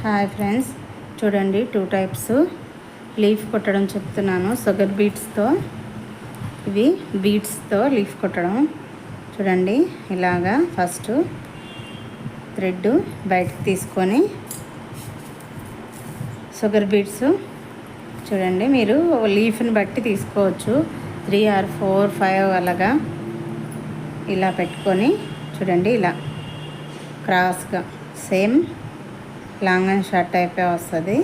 Hi friends, చూడండి 2 types leaf కొట్టడం చెప్తున్నాను. షుగర్ బీట్స్తో, ఇవి బీట్స్తో లీఫ్ కొట్టడం. చూడండి, ఇలాగా ఫస్ట్ థ్రెడ్ బయటకు తీసుకొని షుగర్ బీట్స్ చూడండి, మీరు లీఫ్ని బట్టి తీసుకోవచ్చు. 3 or 4, 5 అలాగా ఇలా పెట్టుకొని చూడండి, ఇలా క్రాస్గా సేమ్ లాంగ్ అండ్ షార్ట్ టైపే వస్తుంది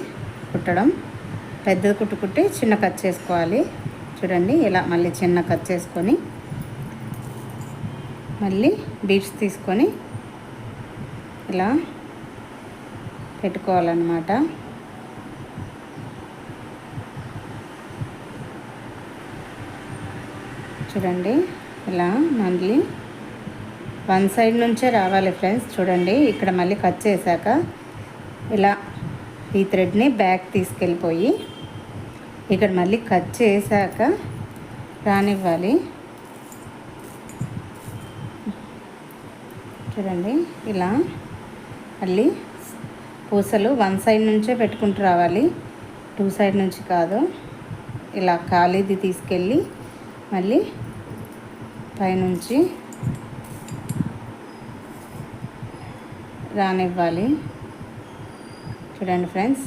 కుట్టడం. పెద్దది కుట్టుకుంటే చిన్న కట్ చేసుకోవాలి. చూడండి, ఇలా మళ్ళీ చిన్న కట్ చేసుకొని మళ్ళీ బీడ్స్ తీసుకొని ఇలా పెట్టుకోవాలన్నమాట. చూడండి, ఇలా మళ్ళీ వన్ సైడ్ నుంచే రావాలి ఫ్రెండ్స్. చూడండి, ఇక్కడ మళ్ళీ కట్ చేశాక ఇలా ఈ థ్రెడ్ని బ్యాక్ తీసుకెళ్ళిపోయి ఇక్కడ మళ్ళీ కట్ చేశాక రానివ్వాలి. చూడండి, ఇలా మళ్ళీ పూసలు వన్ సైడ్ నుంచే పెట్టుకుంటూ రావాలి, 2 సైడ్ నుంచి కాదు. ఇలా ఖాళీది తీసుకెళ్ళి మళ్ళీ పైనుంచి రానివ్వాలి. చూడండి ఫ్రెండ్స్,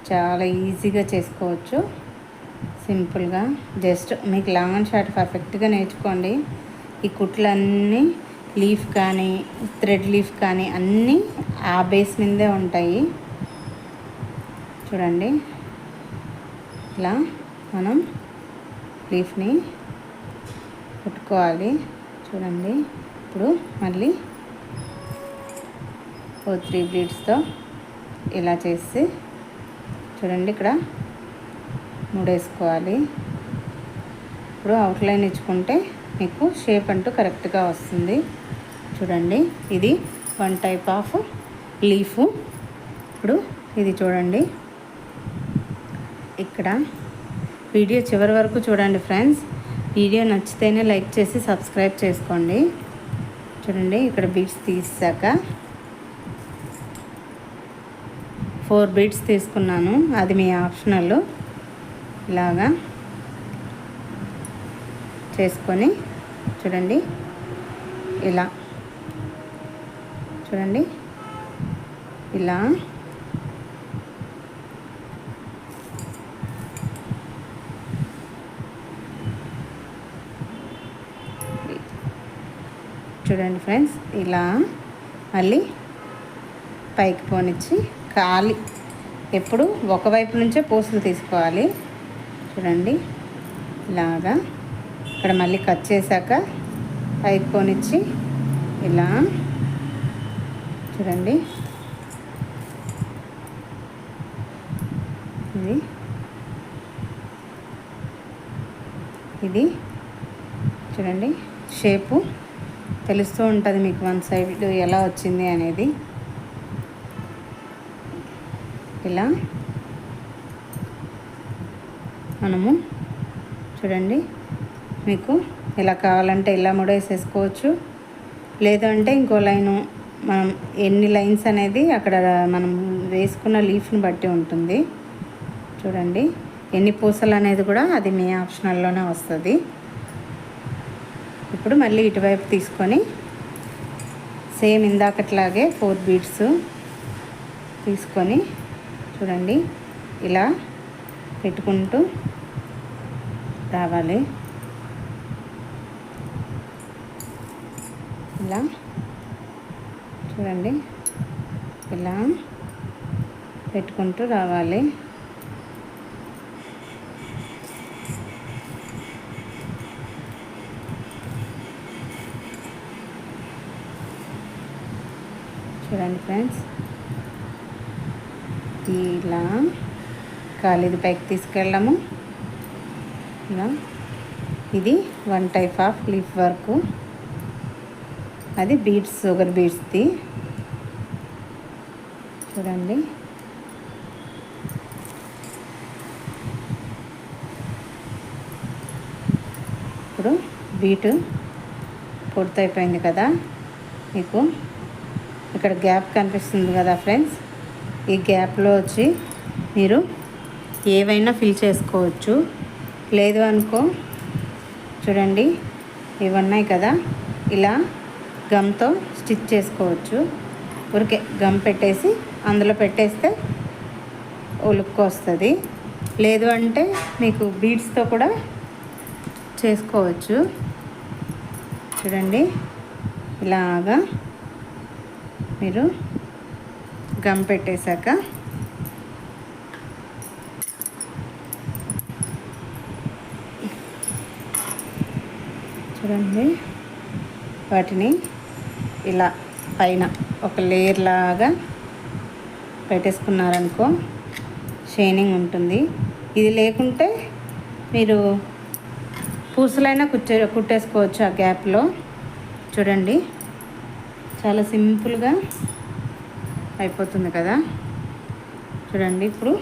చాలా ఈజీగా చేసుకోవచ్చు, సింపుల్గా. జస్ట్ మీకు లాంగ్ అండ్ షార్ట్ పర్ఫెక్ట్గా నేర్చుకోండి. ఈ కుట్లన్నీ లీఫ్ కానీ థ్రెడ్ లీఫ్ కానీ అన్నీ ఆ బేస్ మీదే ఉంటాయి. చూడండి, ఇలా మనం లీఫ్ని కుట్టుకోవాలి. చూడండి, ఇప్పుడు మళ్ళీ 3 బీడ్స్తో ఇలా చేసి చూడండి, ఇక్కడ 3 వేసుకోవాలి. ఇప్పుడు అవుట్లైన్ ఇచ్చుకుంటే మీకు షేప్ అంటూ కరెక్ట్గా వస్తుంది. చూడండి, ఇది 1 టైప్ ఆఫ్ లీఫ్. ఇప్పుడు ఇది చూడండి, ఇక్కడ వీడియో చివరి వరకు చూడండి ఫ్రెండ్స్. వీడియో నచ్చితేనే లైక్ చేసి సబ్స్క్రైబ్ చేసుకోండి. చూడండి, ఇక్కడ బీడ్స్ తీసాక 4 బీడ్స్ తీసుకున్నాను, అది మీ ఆప్షనల్. ఇలాగా చేసుకొని చూడండి, ఇలా చూడండి, ఇలా చూడండి ఫ్రెండ్స్, ఇలా మళ్ళీ పైకి పోనిచ్చి ఖాళీ ఎప్పుడు ఒకవైపు నుంచే పూసలు తీసుకోవాలి. చూడండి, ఇలాగా ఇక్కడ మళ్ళీ కట్ చేశాక పైకి పోనిచ్చి ఇలా చూడండి, ఇది చూడండి, షేపు తెలుస్తూ ఉంటుంది మీకు వన్ సైడ్ ఎలా వచ్చింది అనేది. ఇలా మనము చూడండి, మీకు ఇలా కావాలంటే ఇలా ముడేసేసుకోవచ్చు, లేదంటే ఇంకో లైను మనం ఎన్ని లైన్స్ అనేది అక్కడ మనం వేసుకున్న లీఫ్ని బట్టి ఉంటుంది. చూడండి, ఎన్ని పూసలు అనేది కూడా అది మీ ఆప్షనల్లోనే వస్తుంది. ఇప్పుడు మళ్ళీ ఇటువైపు తీసుకొని సేమ్ ఇందాకట్లాగే 4 బీడ్స్ తీసుకొని చూడండి, ఇలా పెట్టుకుంటూ రావాలి. ఇలా చూడండి, ఇలా పెట్టుకుంటూ రావాలి. చూడండి ఫ్రెండ్స్, ఇలా ఖాళీది పైకి తీసుకెళ్ళాము. ఇలా ఇది 1 టైప్ ఆఫ్ లీఫ్ వర్క్, అది బీడ్స్, షుగర్ బీడ్స్ది. చూడండి, ఇప్పుడు బీటు పూర్తయిపోయింది కదా. మీకు ఇక్కడ గ్యాప్ కనిపిస్తుంది కదా ఫ్రెండ్స్, ఈ గ్యాప్లో వచ్చి మీరు ఏవైనా ఫిల్ చేసుకోవచ్చు. లేదు అనుకో చూడండి, ఇవి ఉన్నాయి కదా, ఇలా గమ్తో స్టిచ్ చేసుకోవచ్చు. ఊరికే గమ్ పెట్టేసి అందులో పెట్టేస్తే లుక్ వస్తుంది. లేదు అంటే మీకు బీడ్స్తో కూడా చేసుకోవచ్చు. చూడండి, ఇలాగా మీరు గమ్ పెట్టేశాక చూడండి, వాటిని ఇలా పైన ఒక లేయర్ లాగా పెట్టేసుకున్నారనుకో షైనింగ్ ఉంటుంది. ఇది లేకుంటే మీరు పూసలైనా కుట్టేసుకోవచ్చు ఆ గ్యాప్లో. చూడండి, చాలా సింపుల్గా అయిపోతుంది కదా. చూడండి, ఇప్పుడు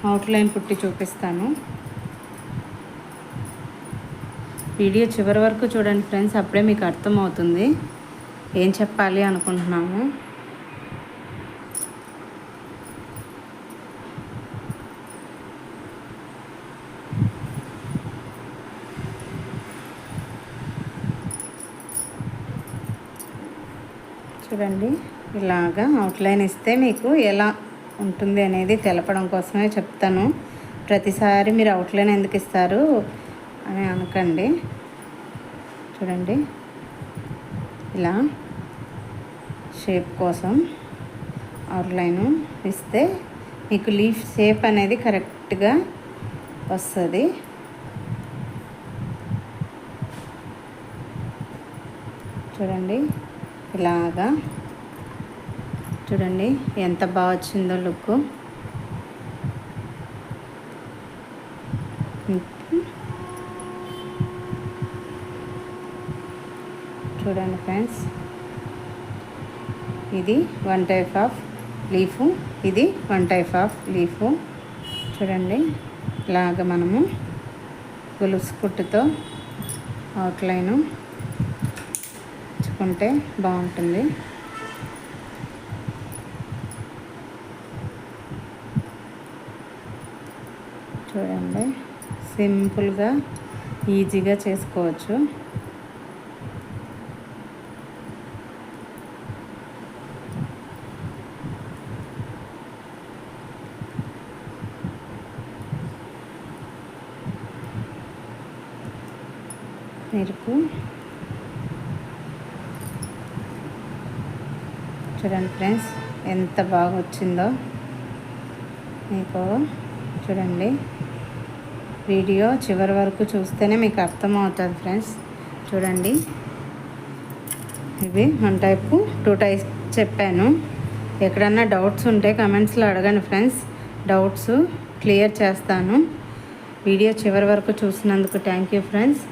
అవుట్లైన్ పుట్టి చూపిస్తాను. వీడియో చివరి వరకు చూడండి ఫ్రెండ్స్, అప్పుడే మీకు అర్థమవుతుంది ఏం చెప్పాలి అనుకుంటున్నాము. చూడండి, ఇలాగా అవుట్లైన్ ఇస్తే మీకు ఎలా ఉంటుంది అనేది తెలపడం కోసమే చెప్తాను. ప్రతిసారి మీరు అవుట్లైన్ ఎందుకు ఇస్తారు అని అనకండి. చూడండి, ఇలా షేప్ కోసం అవుట్లైను ఇస్తే మీకు లీఫ్ షేప్ అనేది కరెక్ట్గా వస్తుంది. చూడండి, ఇలాగా చూడండి ఎంత బాగా వచ్చిందో లుక్. చూడండి ఫ్రెండ్స్, ఇది వన్ టైప్ ఆఫ్ లీఫు, ఇది వన్ టైప్ ఆఫ్ లీఫు. చూడండి, ఇలాగ మనము గొలుసు కుట్టుతో అవుట్లైను ఉంటే బాగుంటుంది. చూడండి, సింపుల్గా ఈజీగా చేసుకోవచ్చు. మెరుపు చూడండి ఫ్రెండ్స్, ఎంత బాగా వచ్చిందో మీకు. చూడండి, వీడియో చివరి వరకు చూస్తేనే మీకు అర్థమవుతుంది ఫ్రెండ్స్. చూడండి, ఇవి వన్ టైపు 2 టైప్స్ చెప్పాను. ఎక్కడన్నా డౌట్స్ ఉంటే కమెంట్స్లో అడగండి ఫ్రెండ్స్, డౌట్స్ క్లియర్ చేస్తాను. వీడియో చివరి వరకు చూసినందుకు థ్యాంక్ యూ ఫ్రెండ్స్.